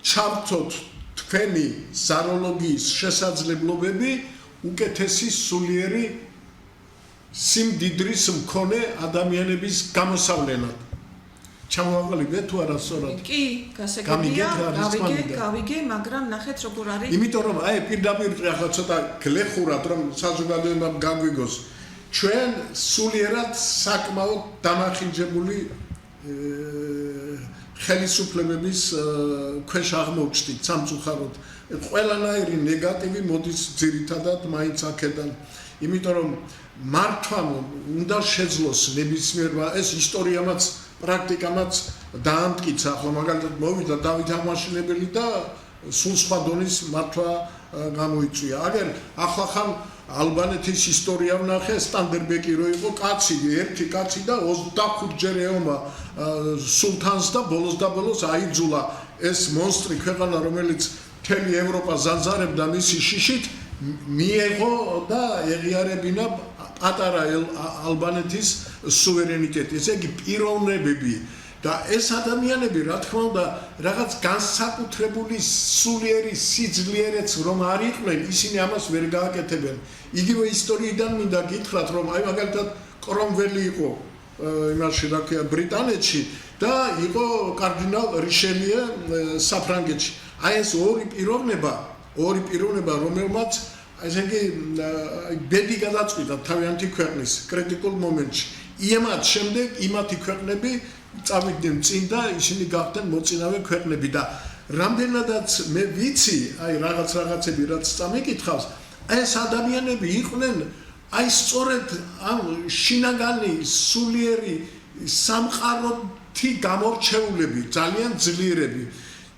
ჩავთოთ თქვენი ზაროლოგიის შესაძლებლობები უკეთესი სულიერი სიმდიდრის მქონე ადამიანების გამოსავლენად. ჩამოვაყალიბე თუ არა სწორად? კი, გასაგებია, გავიგე, მაგრამ ნახეთ როგორ არის. იმიტომ რომ აი პირდაპირ ახლა ცოტა გლეხურად რომ საზოგადოებამ გაგვიგოს, ჩვენ სულიერად საკმაოდ დამახინჯებული ხელისუფლებების ქვეშ აღმოჩნდით სამწუხაროდ. ყველანაირი ნეგატივი მოდის ძირითადად მაინც აქედან. იმიტომ რომ მართვამ უნდა შეძლოს ნებისმიერმა ეს ისტორიამაც პრაქტიკამაც დაამტკიცა, ხო მაგალითად მოვიდა დავით აღმაშენებელი და სულ სხვა დონის მართვა გამოიწვია. აგერ ახლახან ალბანეთის ისტორია ვნახე, სტანდერბეკი რო იყო კაცი, ერთი კაცი და 25ჯერ ეომა სულთანს და ბოლოს აიძულა ეს მონსტრი ქვეყანა, რომელიც მთელი ევროპა ზანზარებდა მისი შიშით, მიეღო და ეღიარებინა პატარა ალბანეთის სუვერენიტეტი. ესე იგი პიროვნებები და ეს ადამიანები, რა თქმა უნდა, რაღაც განსაკუთრებული სულიერი სიძლიერეც რომ არ იყვნენ, ისინი ამას ვერ გააკეთებენ. იგივე ისტორიიდან მინდა გითხრათ, რომ აი მაგალითად კრომველი იყო იმაში რა ქვია ბრიტანეთში და იყო კარდინალ რიშელიე საფრანგეთში. აი ეს ორი პიროვნება, რომელმაც ესე იგი ბედი გადაწყვიტა თავიანთი ქვეყნის კრიტიკულ მომენტში. იმათ შემდეგ იმათი ქვეყნები წავიდნენ წინ და ისინი გახდნენ მოწინავე ქვეყნები და რამდენადაც მე ვიცი, აი რაღაცები რაც წამიკითხავს, ეს ადამიანები იყვნენ აი სწორედ ამ შინაგანი სულიერი სამყაროთი გამორჩეულები, ძალიან ძლიერები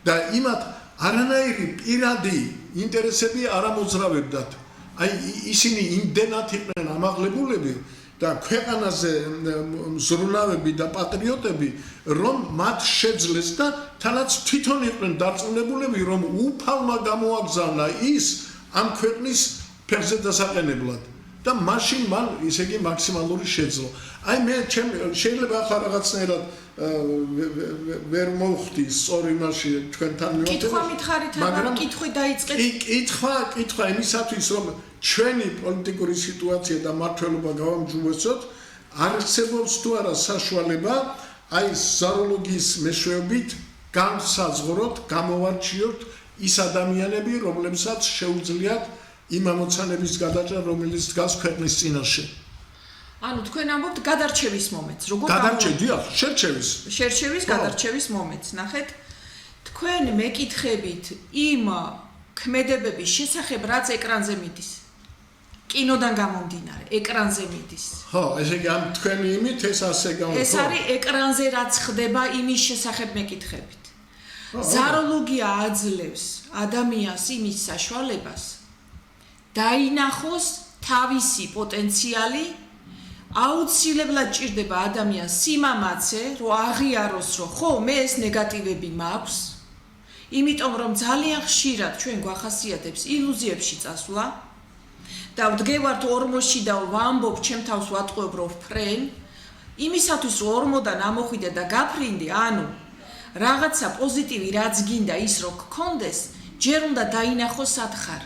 და იმათ არანაირი პირადი ინტერესები არ ამოძრავებდათ. აი ისინი იმდენად იყვნენ ამაღლებულები და ქვეყანაზე მზრუნავები და პატრიოტები, რომ მათ შეძლეს და თანაც თვითონ იყვნენ დარწმუნებულები, რომ უფალმა გამოაგზავნა ის ამ ქვეყნის ფერზე დასაყენებლად. და მაშინ მან ისე იგი მაქსიმალური შეძლო. აი მე შეიძლება ახლა რაღაცნაირად ვერ მოვხდი სწორ იმაში თქვენთან მივაწერე. კითხვა მითხარით, მაგრამ კითხვი დაიწყეთ. კითხვა იმისათვის, რომ ჩვენი პოლიტიკური სიტუაცია და მართლობა გავამჯობესოთ, არსებობს თუ არა საშუალება აი ზაროლოგიის მეშვეობით განსაზღვროთ, გამოვარჩიოთ ის ადამიანები, რომლებსაც შეუძლიათ იმ ამოცანების გადაჭრა, რომელიც დგას ქვეყნის წინაშე. ანუ თქვენ ამბობთ გადარჩევის მომენტს, როგორ გადარჩევდია, შერჩევის გადარჩევის მომენტს. ნახეთ, თქვენ მეკითხებით იმ ქმედებების შესახებ, რაც ეკრანზე მიდის. კინოდან გამომდინარე, ეკრანზე მიდის. ხო, ესე იგი ამ თქვენი იმით ეს ასე გამოდის. ეს არის ეკრანზე რაც ხდება იმის შესახებ მეკითხებით. ზაროლოგია აძლევს ადამიანს იმის საშუალებას დაინახოს თავისი პოტენციალი, აუცილებლად ჭირდება ადამიანს სიმამაცე, რომ აღიაროს, რომ ხო, მე ეს ნეგატივები მაქვს, იმიტომ რომ ძალიან ხშირად ჩვენ გვახასიათებს ილუზიებში წასვლა და ვდგევართ ორმოში და ვამბობ, ჩემ თავს ვატყუებ, რომ ვფრენ, იმისათვის რომ ორმოდან ამოხვიდე და გაფრინდე, ანუ რაღაცა პოზიტივი რაც გინდა ის რო გქონდეს, ჯერ უნდა დაინახოს სათხარ.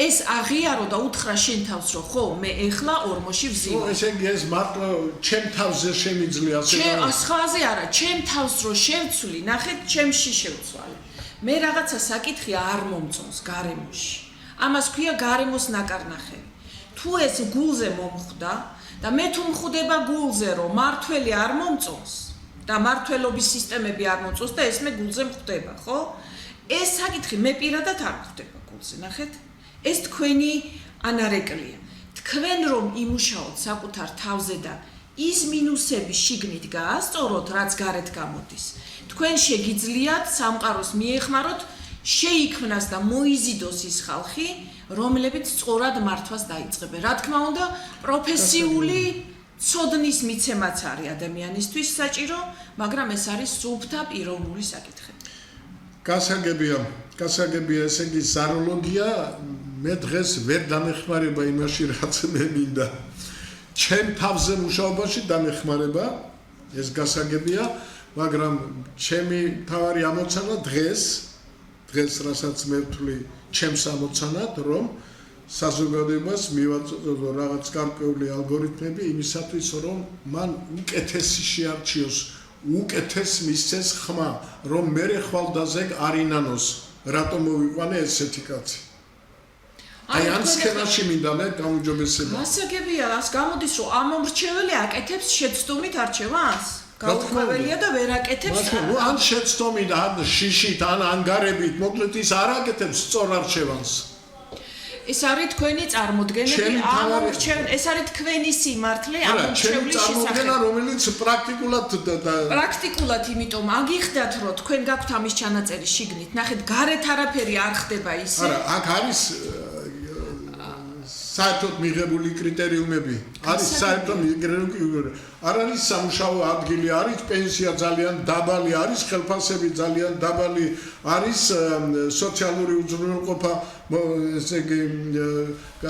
ეს აღიარო და უთხრა შენ თავს, რომ ხო, მე ეხლა ორმოში ვზივარ. ესე იგი ეს მარტო ჩემ თავზე შემიძლია ასე. სხვაზე არა, ჩემ თავს რო შევცვლი, ნახეთ, ჩემში შევცვალე. მე რაღაცა საკითხი არ მომწონს გარემოში. ამას ქვია გარემოს ნაკარნახევი. თუ ეს გულზე მომხვდა და მე თუ მხვდება გულზე, რომ მართველი არ მომწონს და მართველობის სისტემები არ მომწონს და ეს მე გულზე მხვდება, ხო? ეს საკითხი მე პირადად არ მხვდება გულზე, ნახეთ? ეს თქვენი ანარეკლია. თქვენ რომ იმუშაოთ საკუთარ თავზე და ის მინუსები შიგნით გაასწოროთ, რაც გარეთ გამოდის. თქვენ შეგიძლიათ სამყაროს მიეხმაროთ, შეიქმნას და მოიზიდოს ის ხალხი, რომლებიც სწორად მართვას დაიწყებენ. რა თქმა უნდა, პროფესიული ცოდნის მიცემაც არის ადამიანისთვის საჭირო, მაგრამ ეს არის სუფთა პიროვნული საკითხები. გასაგებია, ესე იგი ზაროლოგია მე დღეს ვერ დამეხმარება იმაში, რაც მე მინდა. ჩემ თავზე მუშაობაში დამეხმარება, ეს გასაგებია, მაგრამ ჩემი თავარი ამოცანა დღეს, რასაც მე ვთვლი ჩემს ამოცანად, რომ საზოგადოებას მივაწოდო რაღაც გარკვეული ალგორითმები იმისათვის, რომ მან უკეთესი შეარჩიოს, უკეთეს მისცეს ხმა, რომ მერე ხვალდაზე არ ინანოს, რატომ მოვიყვანე ესეთი კაცი. აი ამ სქემაში მინდა მე გაუმჯობესება. გასაგებია, ას გამოდის, რომ ამ მომრჩეველი აკეთებს შეცდომით არჩევანს? გაუქმებელია და ვერ აკეთებს. ნუ ან შეცდომით, ან შიშით, ან ანგარებით, მოკლედ ის არ აკეთებს სწორ არჩევანს. ეს არის თქვენი წარმოდგენები, ეს არის თქვენი სიმართლე ამ მომრჩევლის შესახებ. წარმოდგენა, რომელიც პრაქტიკულად, იმიტომ აგიხდათ, რომ თქვენ გაქვთ ამის ჩანაწერი შიგნით. ნახეთ, გარეთ არაფერი არ ხდება ისე. არა, აქ არის საერთოდ მიღებული კრიტერიუმები. არის საერთოდ მიღებული. არ არის სამუშაო ადგილი, არის პენსია ძალიან დაბალი, არის ხელფასები ძალიან დაბალი, არის სოციალური უზრუნველყოფა ესე იგი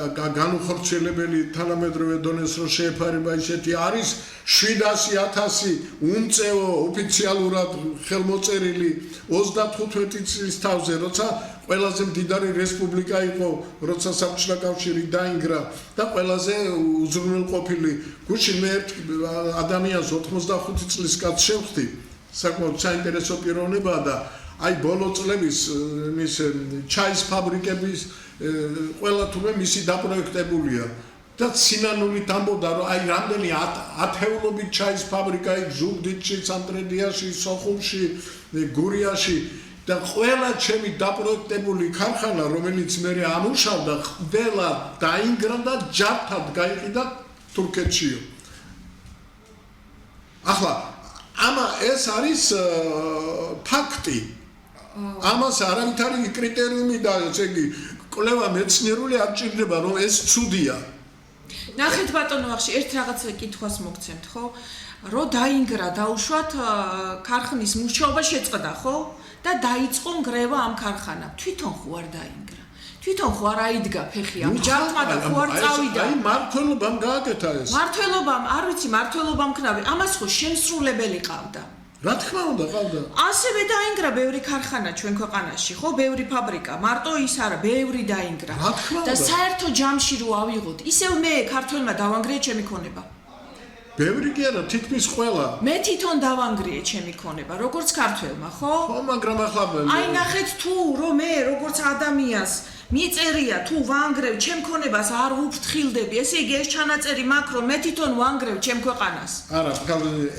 განუხორციელებელი თანამედროვე დონეს რო შეეფარება ისეთი არის 700,000 უმწეო ოფიციალურად ხელმოწერილი 35 წლის თავზე, როცა ყველაზე მდიდარი რესპუბლიკა იყო, როცა საბჭოთა კავშირი დაინგრა და ყველაზე უზრუნველყოფილი. გუშინ მე ერთ ადამიანს 85 წლის კაცს შევხვდი, საკმაოდ საინტერესო პიროვნება და აი ბოლო წლების მის ჩაის ფაბრიკების ყველა თურმე მისი დაპროექტებულია და სინანულით ამბობდა რომ აი რამდენი ათეულობით ჩაის ფაბრიკა იქ ზუგდიდში, სამტრედიაში, სოხუმში, გურიაში და ყველა ჩემი დაპროექტებული ქარხანა რომელიც მე ამუშავდა ყველა დაინგრა და ჯართად გაიყიდა თურქეთშიო. ახლა ამა ეს არის ფაქტი. ამას არავითარი კრიტერიუმი და ესე იგი კვლევა მეცნიერული არ ჭირდება რომ ეს ცუდია. ნახეთ ბატონო ახში ერთ რაღაცა კითხვას მოგცემთ ხო? რო დაინგრა დაუშვათ ქარხნის მუშაობა შეწყდა ხო? და დაიწყო ნგრევა ამ ქარხანამ. თვითონ ხო არ დაინგრა? თვითონ ხო არ აიდგა ფეხი ამ ჯართმა და ხო არ წავიდა? აი მართლობამ გააკეთა ეს. მართლობამ, არ ვიცი მართლობამ ქნავი. ამას ხო შემსრულებელი ყავდა. რა თქმა უნდა ყავდა. ასევე დაინგრა ბევრი ქარხანა ჩვენ ქვეყანაში, ხო, ბევრი ფაბრიკა, მარტო ის არა, ბევრი დაინგრა. რა თქმა უნდა. და საერთო ჯამში რო ავიღოთ, ისევ მე ქართველმა დავანგრიე ჩემი ქონება. ბევრი კი არა, თითქმის ყველა. მე თვითონ დავანგრიე ჩემი ქონება, როგორც ქართველმა, ხო? ხო, მაგრამ ახლა აი ნახეთ თუ რომ მე როგორც ადამიანს მიწერია თუ ვანგრევ ჩემ ქონებას არ ვუფრთხილდები, ესე იგი ეს ჩანაწერი მაქვს რომ მე თვითონ ვანგრევ ჩემ ქვეყანას. არა,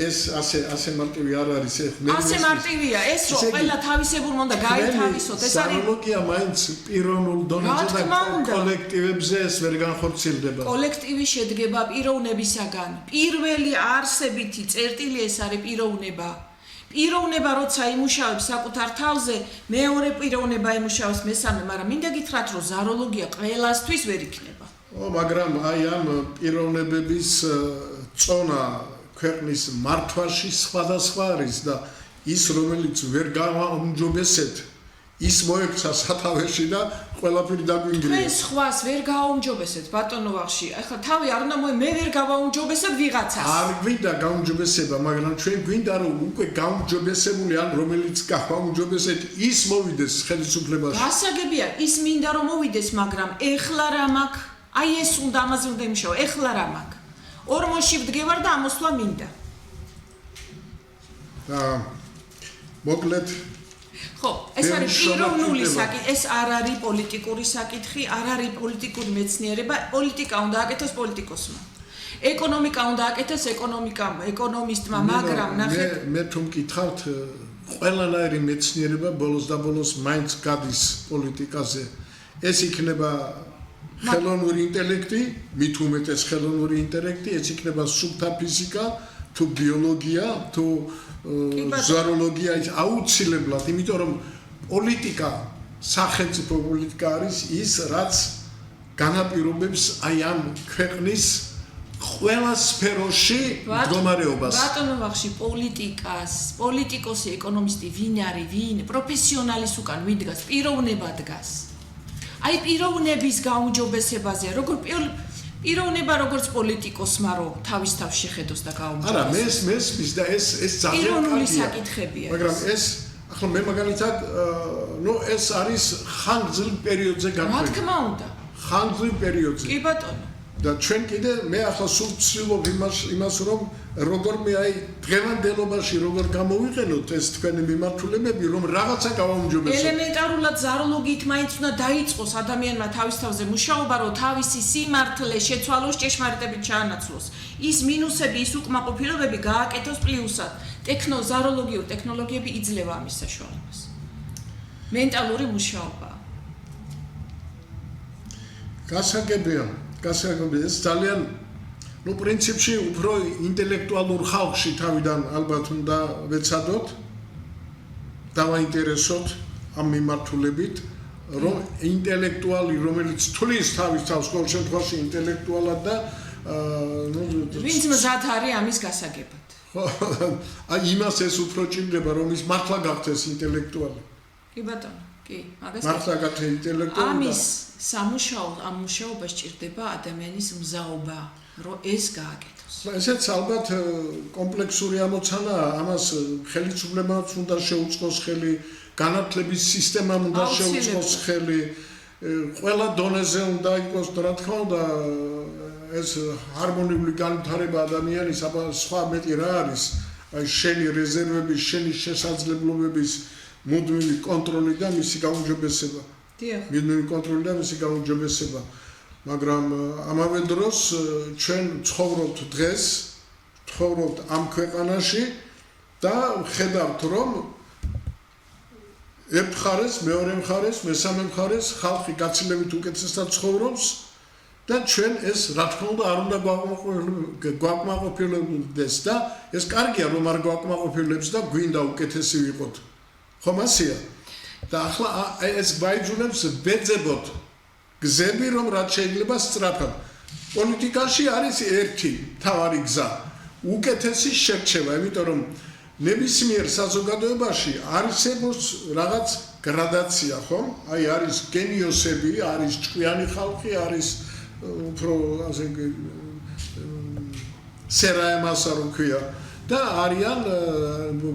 ეს ასე მარტივი არ არის ეს. ასე მარტივია ეს რომ ყველა თავისებურმა უნდა გაითავისოთ, ეს არის ზაროლოგია მაინც პიროვნულ დონეზე რა თქმა და უნდა. კოლექტივებზე ეს ვერ განხორციელდება. კოლექტივი შედგება პიროვნებისაგან. პირველი არსებითი წერტილი ეს არის პიროვნება. პიროვნება როცა იმუშავებს საკუთარ თავზე, მეორე პიროვნება იმუშავებს მესამე, მაგრამ მინდა გითხრათ, რომ ზაროლოგია ყველასთვის ვერ იქნება. მაგრამ აი ამ პიროვნებების წონა ქვეყნის მართვაში სხვადასხვა არის და ის რომელიც ვერ გააუმჯობესეთ, ის მოექცა სათავეში და ყველაფერი დაგვინგრია. თქვენ სხვას ვერ გააუმჯობესეთ ბატონო ვახში. ახლა თავი არ უნდა მე ვერ გავაუმჯობესებ ვიღაცას. არ გვინდა გაუმჯობესება, მაგრამ ჩვენ გვინდა რომ უკვე გაუმჯობესებული ან რომელიც გავაუმჯობესეთ ის მოვიდეს ხელისუფლებაში. გასაგებია, ის მინდა რომ მოვიდეს, მაგრამ ეხლა რა მაქვს? აი ეს უნდა ამაზე უნდა იმუშაო, ეხლა რა მაქვს? ორმოში ვდგევარ და ამოსვლა მინდა. მოკლედ ხო, ეს არის პიროვნული საკითხი, ეს არ არის პოლიტიკური საკითხი, არ არის პოლიტიკური მეცნიერება, პოლიტიკა უნდა აკეთოს პოლიტიკოსმა. ეკონომიკა უნდა აკეთოს ეკონომისტმა, მაგრამ ნახეთ, მე თუ მკითხავთ, ყველანაირი მეცნიერება ბოლოს და ბოლოს მაინც გადის პოლიტიკაზე. ეს იქნება ხელოვნური ინტელექტი, მით უმეტეს ხელოვნური ინტელექტი, ეს იქნება სუფთა ფიზიკა, თუ ბიოლოგია, თუ ზაროლოგია, ის აუცილებლად, იმიტომ რომ პოლიტიკა, სახელმწიფო პოლიტიკა არის ის, რაც განაპირობებს აი ამ ქვეყნის ყველა სფეროში მდგომარეობას. ბატონო ვახში პოლიტიკოსი, ეკონომისტი ვინ არის, ვინ პროფესიონალის უკან ვინ დგას, პიროვნება დგას. აი პიროვნების გაუმჯობესებაზე, როგორ პიროვნება როგორც პოლიტიკოსმა რო თავის თავს შეხედოს და გაუმჯობესოს. არა, მესმის და ეს ძალიან პიროვნული საკითხებია. მაგრამ ეს ახლა მე მაგალითად, ეს არის ხანგრძლივ პერიოდზე განკვეთილი. რა თქმა უნდა. ხანგრძლივ პერიოდზე. კი ბატონო. და ჩვენ კიდე მე ახლა სულ ვცდილობ იმას რომ როგორ მე აი დღევანდელობაში როგორ გამოვიყენოთ ეს თქვენი მიმართულებები რომ რაღაცა გავაუმჯობესოთ. ელემენტარულად ზაროლოგიით მაინც უნდა დაიწყოს ადამიანმა თავის თავზე მუშაობა, რომ თავისი სიმართლე შეცვალოს, ჭეშმარიტებით ჩაანაცვლოს. ის მინუსები, ის უკმაყოფილებები გააკეთოს პლუსად. ზაროლოგიური ტექნოლოგიები იძლევა ამის საშუალებას. მენტალური მუშაობა. გასაგებია ეს ძალიან პრინციპში უფრო ინტელექტუალურ ხალხში თავიდან ალბათ უნდა ვეცადოთ დავაინტერესოთ ამ მიმართულებით რომ ინტელექტუალი რომელიც თulis თავის თავს ყოველ შემთხვევაში ინტელექტუალად და ვინც მზად არის ამის გასაგებად. აი იმას ეს უფრო ჭირდება რომ ის მართლა გახდეს ინტელექტუალი. კი ბატონო. კი, მაგას მართლაც ინტელექტუალი ამის ამ მუშაობას ჭირდება ადამიანის მზაობა, რომ ეს გააკეთოს. ესეც ალბათ კომპლექსური ამოცანაა, ამას ხელისუფლებაც უნდა შეუწყოს ხელი, განათლების სისტემამ უნდა შეუწყოს ხელი, ყველა დონეზე უნდა იყოს, რა თქმა უნდა, ეს ჰარმონიული განვითარება ადამიანის, აბა სხვა მეტი რა არის, აი შენი რეზერვების, შენი შესაძლებლობების მუდმივი კონტროლი და მისი გაუმჯობესება. დიახ. მუდმივი კონტროლი და მისი გაუმჯობესება. მაგრამ ამავე დროს ჩვენ ცხოვრობთ დღეს, ცხოვრობთ ამ ქვეყანაში და ხედავთ რომ ერთ მხარეს, მეორე მხარეს, მესამე მხარეს ხალხი გაცილებით უკეთესად ცხოვრობს და ჩვენ ეს რა თქმა უნდა არ უნდა გვაკმაყოფილებდეს და ეს კარგია რომ არ გვაკმაყოფილებს და გვინდა უკეთესი ვიყოთ. ხომ ასეა? და ახლა ეს გვაიძულებს ვეძებოთ გზები რომ რაც შეიძლება სწრაფად. პოლიტიკაში არის ერთი მთავარი გზა, უკეთესი შერჩევა, იმიტომ რომ ნებისმიერ საზოგადოებაში არსებობს რაღაც გრადაცია, ხომ? აი არის გენიოსები, არის ჭკვიანი ხალხი, არის უფრო ასე სერაემასა რო ქვია და არიან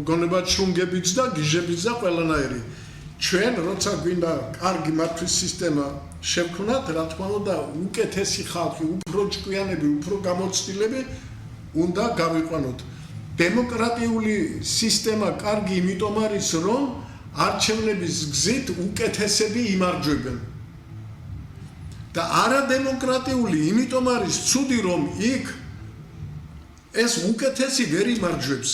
გონებად შრუნგებიც და გიჟებიც და ყველანაირი. ჩვენ როცა გვინდა კარგი მართვის სისტემა შევქმნათ, რა თქმა უნდა, უკეთესი ხალხი, უფრო ჭკვიანები, უფრო გამოცდილები უნდა გავიყვანოთ. დემოკრატიული სისტემა კარგი იმიტომ არის, რომ არჩევნების გზით უკეთესები იმარჯვებენ. და არადემოკრატიული იმიტომ არის ცუდი, რომ იქ ეს უკეთესი ვერ იმარჯვებს.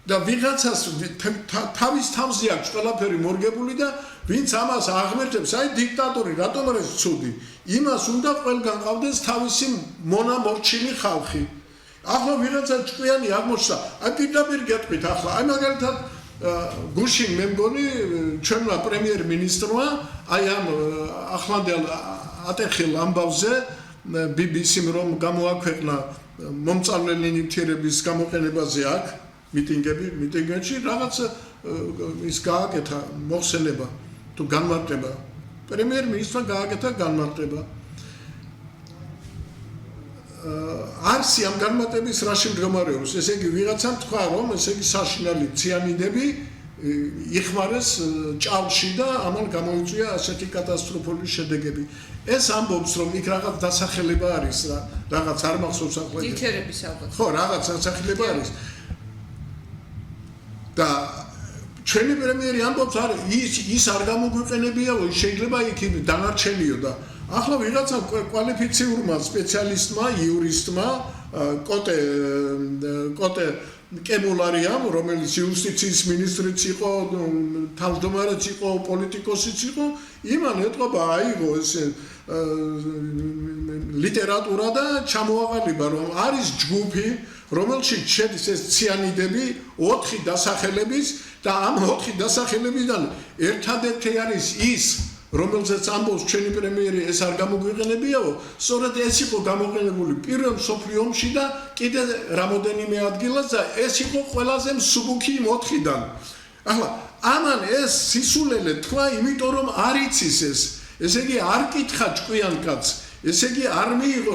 და ვიღაცას თავის თავზე აქვს ყველაფერი მორგებული და ვინც ამას აღმერთებს, აი დიქტატორი, რატომ არის ცუდი? იმას უნდა ყველგან ყავდეს თავისი მონამორჩილი ხალხი. ახლა ვიღაცა ჭკვიანი აღმოჩნდა, აი პირდაპირ გეტყვით ახლა, აი მაგალითად გუშინ მე მგონი ჩვენმა პრემიერ-მინისტრმა აი ამ ახლანდელ ატეხილ ამბავზე BBC-მ რომ გამოაქვეყნა მომწავლელი ნივთიერების გამოყენებაზე აქ მიტინგებში რაღაც ის გააკეთა მოხსენება თუ განმარტება. პრემიერ-მინისტრმა გააკეთა განმარტება. არსი ამ განმარტების რაში მდგომარეობს? ესე იგი ვიღაცამ თქვა რომ ესე იგი საშინელი ციანიდები იხმარეს ჭალში და ამან გამოიწვია ასეთი კატასტროფული შედეგები. ეს ამბობს რომ იქ რაღაც დასახელება არის რა, რაღაც არ მახსოვს ახლა. ნივთიერების ალბათ. ხო, რაღაც დასახელება არის. და ჩვენი პრემიერი ამბობს ის არ გამოგვიყენებიაო, შეიძლება იქ დანარჩენიო და ახლა ვიღაცა კვალიფიციურმა სპეციალისტმა, იურისტმა, კოტე კემულარიამ, რომელიც იუსტიციის მინისტრიც იყო, თავმჯდომარეც იყო, პოლიტიკოსიც იყო, იმან ეთყობა აიღო ეს ლიტერატურა და ჩამოაყალიბა რომ არის ჯგუფი, რომელშიც შედის ეს ციანიდები 4 დასახელების და ამ 4 დასახელებიდან ერთადერთი არის ის რომელზეც ამბობს ჩვენი პრემიერი ეს არ გამოგვიყენებიაო, სწორედ ეს იყო გამოყენებული პირველ მსოფლიო ომში და კიდე რამოდენიმე ადგილას და ეს იყო ყველაზე მსუბუქი 4-დან. ახლა ამან ეს სისულელე თქვა, იმიტომ რომ არ იცის ეს. ესე იგი არ კითხა ჭკვიან კაცს, ესე იგი არ მიიღო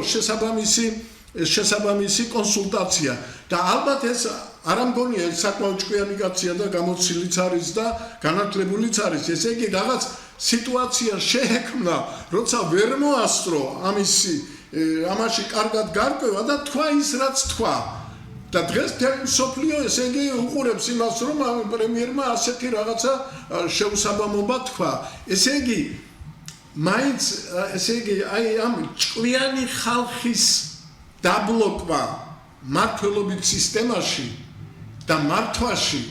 შესაბამისი კონსულტაცია და ალბათ ეს არ ამგონია საკმაოდ ჭკვიანი კაცია და გამოცილიც არის და განათლებულიც არის. ესე იგი რაღაც სიტუაცია შეექმნა, როცა ვერ მოასწრო ამაში კარგად გარკვევა და თქვა ის რაც თქვა. და დღეს მსოფლიო ესე იგი უყურებს იმას, რომ პრემიერმა ასეთი რაღაცა შეუსაბამობა თქვა. ესე იგი მაინც ესე იგი აი ამ ჭკვიანი ხალხის დაბლოკვა მართლობით სისტემაში და მართვაში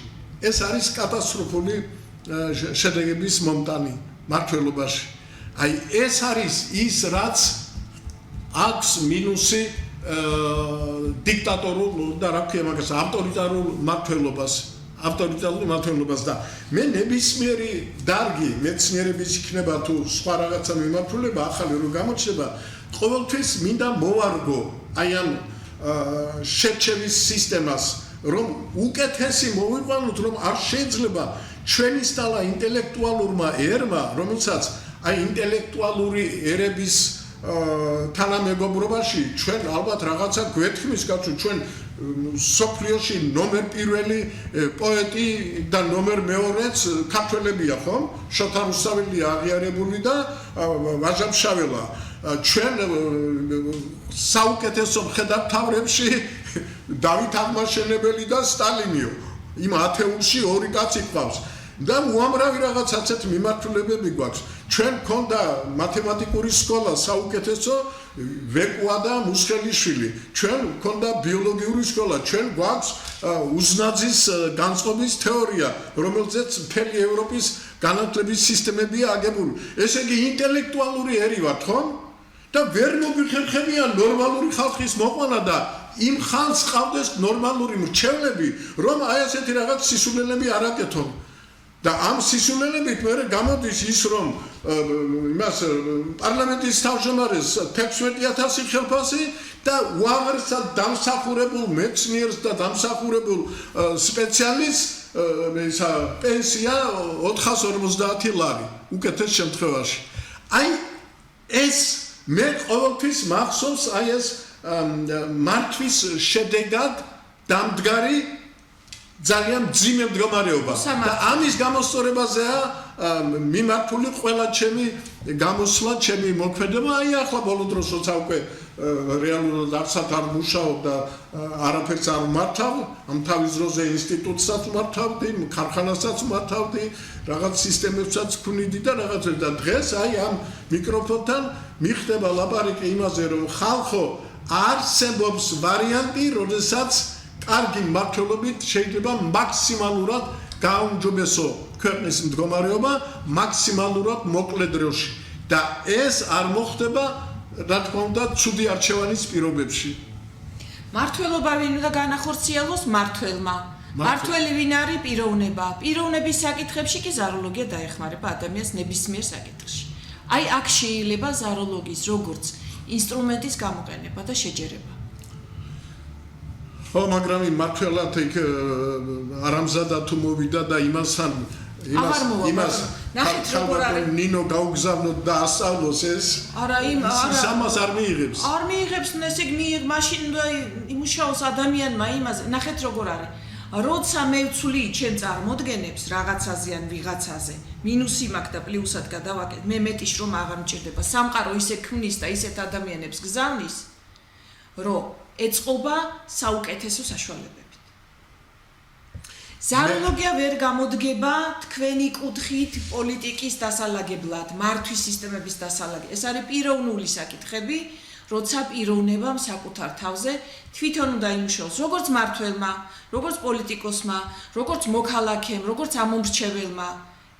ეს არის კატასტროფული შედეგების მომტანი მართლობაში. აი ეს არის ის რაც აქვს მინუსი დიქტატორულ და რა ქვია მაგას ავტორიტარულ მართლობას და მე ნებისმიერი დარგი მეცნიერების იქნება თუ სხვა რაღაცა მიმართულება ახალი რო გამოჩნდება, ყოველთვის მინდა მოვარგო აი ამ შერჩევის სისტემას, რომ უკეთესი მოვიყვანოთ, რომ არ შეიძლება ჩვენი სტალა ინტელექტუალურმა ერმა, რომელსაც აი ინტელექტუალური ერების თანამეგობრობაში ჩვენ ალბათ რაღაცა გვეთქმის კაცო ჩვენ სოფლიოში ნომერ პირველი პოეტი და ნომერ მეორეც ქართველებია ხომ? შოთა რუსთაველი აღიარებული და ვაჟა-ფშაველა. ჩვენ საუკეთესო მხედართმთავრებში დავით აღმაშენებელი და სტალინიო. იმ ათეულში ორი კაცი ყავს. და უამრავი რაღაც ასეთ მიმართულებები გვაქვს. ჩვენ გქონდა მათემატიკური სკოლა საუკეთესო ვეკუა და მუსხელიშვილი. ჩვენ გქონდა ბიოლოგიური სკოლა. ჩვენ გვაქვს უზნაძის განწყობის თეორია, რომელზეც მთელი ევროპის განათლების სისტემებია აგებული. ესე იგი ინტელექტუალური ერი ვართ, ხო? და ვერ მოგიხერხებიან ნორმალური ხალხის მოყვანა და იმ ხალხს ყავდეს ნორმალური მრჩევლები, რომ აი ასეთი რაღაც სისულელები არ აკეთონ. და ამ სისულელებით მე გამოდის ის რომ იმას პარლამენტის თავმჯდომარეს 16,000 ხელფასი და უაღრესად დამსახურებულ მეცნიერს და დამსახურებულ სპეციალისტს ისა პენსია 450 ლარი უკეთეს შემთხვევაში. აი ეს მე ყოველთვის მახსოვს აი ეს მართვის შედეგად დამდგარი ძალიან ძიმე მდგომარეობა და ამის გამოსწორებაზეა მიმართული ყველა ჩემი გამოსვლა, ჩემი მოქმედება. აი ახლა ბოლო დროს როცა უკვე რეალურად არცად არ მუშაობ და არაფერს არ მართავ, ამ თავის დროზე ინსტიტუტსაც მართავდი, ქარხანასაც მართავდი, რაღაც სისტემებსაც ვქვნიდი და რაღაცა და დღეს აი ამ მიკროფონთან მიხდება ლაპარაკი იმაზე, რომ ხალხო არსებობს ვარიანტი, როდესაც კარგი მმართველობით შეიძლება მაქსიმალურად გააუმჯობესო ქვეყნის მდგომარეობა მაქსიმალურად მოკლე დროში და ეს არ მოხდება რა თქმა უნდა ცუდი არჩევანის პირობებში. მმართველობა ვინ უნდა განახორციელოს მმართველმა. მმართველი ვინ არის პიროვნება. პიროვნების საკითხებში კი ზაროლოგია დაეხმარება ადამიანს ნებისმიერ საკითხში. აი აქ შეიძლება ზაროლოგიის როგორც ინსტრუმენტის გამოყენება და შეჯერება. ხო, მაგრამ მმართველად იქ არამზადა თუ მოვიდა და იმასთან ნახეთ როგორ არის ნინო გაუგზავნოთ და ასწავლოს ეს არა ამას არ მიიღებს არ მიიღებს ესე იგი მაშინ იმუშაოს ადამიანმა იმაზე ნახეთ როგორ არის როცა მე ვცვლი ჩემ წარმოდგენებს რაღაცაზე ან ვიღაცაზე მინუსი მაქვს და პლუსად გადავაკეთე მე მეტი შრომა აღარ მჭირდება სამყარო ისე ქმნის და ისეთ ადამიანებს გზავნის რომ ეწყობა საუკეთესო საშუალებებით. ზაროლოგია ვერ გამოდგება თქვენი კუთხით პოლიტიკის დასალაგებლად, მართვის სისტემების დასალაგებლად. ეს არის პიროვნული საკითხები, როცა პიროვნებამ საკუთარ თავზე თვითონ უნდა იმუშაოს, როგორც მმართველმა, როგორც პოლიტიკოსმა, როგორც მოქალაქემ, როგორც ამომრჩეველმა.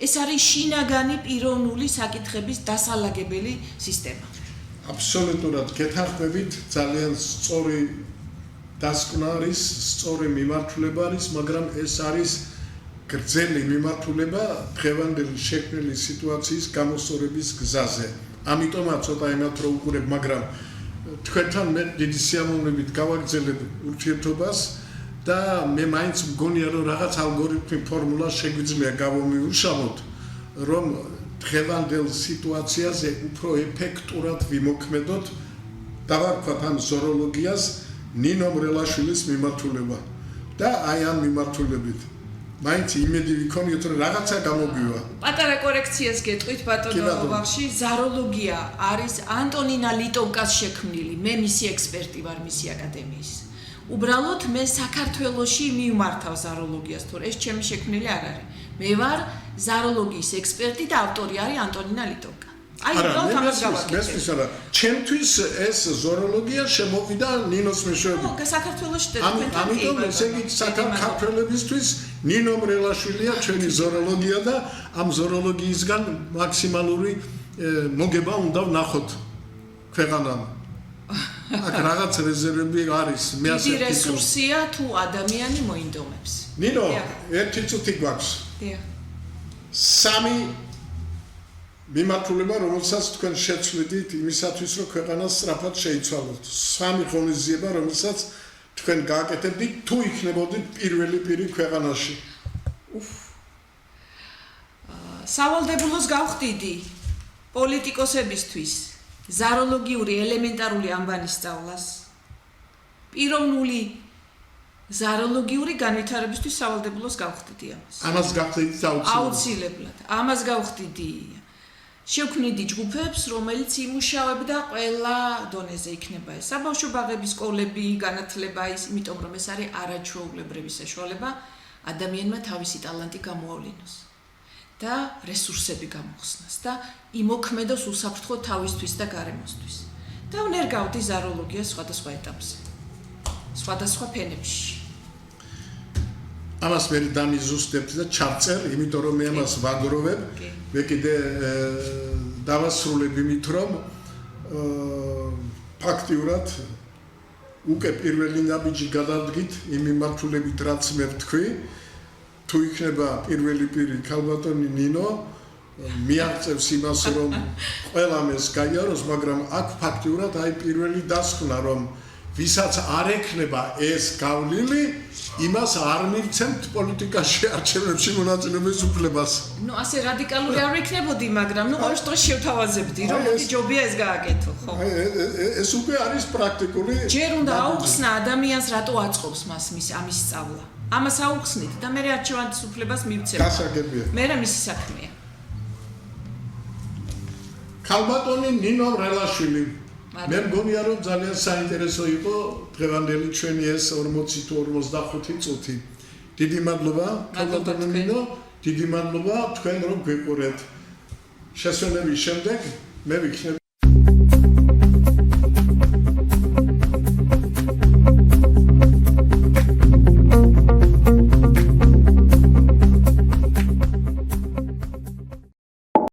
ეს არის შინაგანი პიროვნული საკითხების დასალაგებელი სისტემა. აბსოლუტურად გეთანხმებით ძალიან სწორი დასკვნა არის, სწორი მიმართულება არის, მაგრამ ეს არის გრძელი მიმართულება დღევანდელი შექმნილი სიტუაციის გამოსწორების გზაზე. ამიტომაც ცოტა ემათ რო უყურებ, მაგრამ თქვენთან მე დიდი სიამოვნებით გავაგრძელებ ურთიერთობას და მე მაინც მგონია რომ რაღაც ალგორითმი ფორმულა შეგვიძლია გავომიუშავოთ, რომ დღევანდელ სიტუაციაზე უფრო ეფექტურად ვიმოქმედოთ დავარქვათ ამ ზოროლოგიას ნინო მრელაშვილის მიმართულება და აი ამ მიმართულებით მაინც იმედი ვიქონიოთ რომ რაღაცა გამოგვივა. პატარა კორექციას გეტყვით ბატონო ბავში, ზაროლოგია არის ანტონინა ლიტოვკას შექმნილი, მე მისი ექსპერტი ვარ მისი აკადემიის. უბრალოდ მე საქართველოში მიმართავ ზაროლოგიას, თორე ეს ჩემი შექმნილი არ არის. მე ვარ ზაროლოგიის ექსპერტი და ავტორი არის ანტონინა ლიტოვკა. აი უბრალოდ ამას გავაკეთებ. არა, ჩემთვის ეს ზოროლოგია შემოვიდა ნინოს მეშვეობით. ხო, საქართველოში ამიტომ ესე იგი საქართველოსთვის ნინო მრელაშვილია ჩვენი ზოროლოგია და ამ ზოროლოგიისგან მაქსიმალური მოგება უნდა ვნახოთ ქვეყანამ. აქ რაღაც რეზერვები არის, მე ასე დიდი რესურსია თუ ადამიანი მოინდომებს. ნინო, ერთი წუთი გვაქვს. დიახ. სამი მიმართულება, რომელსაც თქვენ შეცვლიდით იმისათვის, რომ ქვეყანა სწრაფად შეიცვალოთ. სამი ღონისძიება, რომელსაც თქვენ გააკეთებდით, თუ იქნებოდით პირველი პირი ქვეყანაში. სავალდებულოს გავხდიდი პოლიტიკოსებისთვის ზაროლოგიური ელემენტარული ამბანის სწავლას. პიროვნული ზაროლოგიური განვითარებისთვის სავალდებულოს გავხდიდი ამას. ამას გახდით აუცილებლად. ამას გავხდიდი. შევქმნიდი ჯგუფებს, რომელიც იმუშავებდა ყველა დონეზე იქნება ეს. საბავშვო ბაღების სკოლები, განათლება ის, იმიტომ რომ ეს არის არაჩვეულებრივი საშუალება ადამიანმა თავისი ტალანტი გამოავლინოს და რესურსები გამოხსნას და იმოქმედოს უსაფრთხო თავისთვის და გარემოსთვის. და ვნერგავდი ზაროლოგიას სხვადასხვა ეტაპზე. სხვადასხვა ფენებში. ამას მე დამიზუსტებ და ჩავწერ, იმიტომ რომ მე ამას ვაგროვებ. მე კიდე დავასრულებ იმით, რომ ფაქტიურად უკვე პირველი ნაბიჯი გადავდგით იმ მიმართულებით, რაც მე ვთქვი. თუ იქნება პირველი პირი ქალბატონი ნინო, მიაღწევს იმას, რომ ყველამ ეს გაიაროს, მაგრამ აქ ფაქტიურად აი პირველი დასკვნა, რომ ვისაც არ ექნება ეს გავლილი, იმას არ მივცემთ პოლიტიკაში არჩევნებში მონაწილეობის უფლებას. ნუ ასე რადიკალური არ ვიქნებოდი, მაგრამ ნუ ყოველ შემთხვევაში შევთავაზებდი, რომ მოდი ჯობია ეს გააკეთო, ხო? ეს უკვე არის პრაქტიკული. ჯერ უნდა აუხსნა ადამიანს რატო აწყობს მას ამის სწავლა. ამას აუხსნით და მე არჩევანის უფლებას მივცემ. გასაგებია. მე რა მისი საქმეა. ქალბატონი ნინო რელაშვილი. მე მგონია რომ ძალიან საინტერესო იყო დღევანდელი ჩვენი ეს 40 თუ 45 წუთი. დიდი მადლობა ქალბატონი ნინო, დიდი მადლობა თქვენ რომ გვიყურეთ. შესვენების შემდეგ მე ვიქნები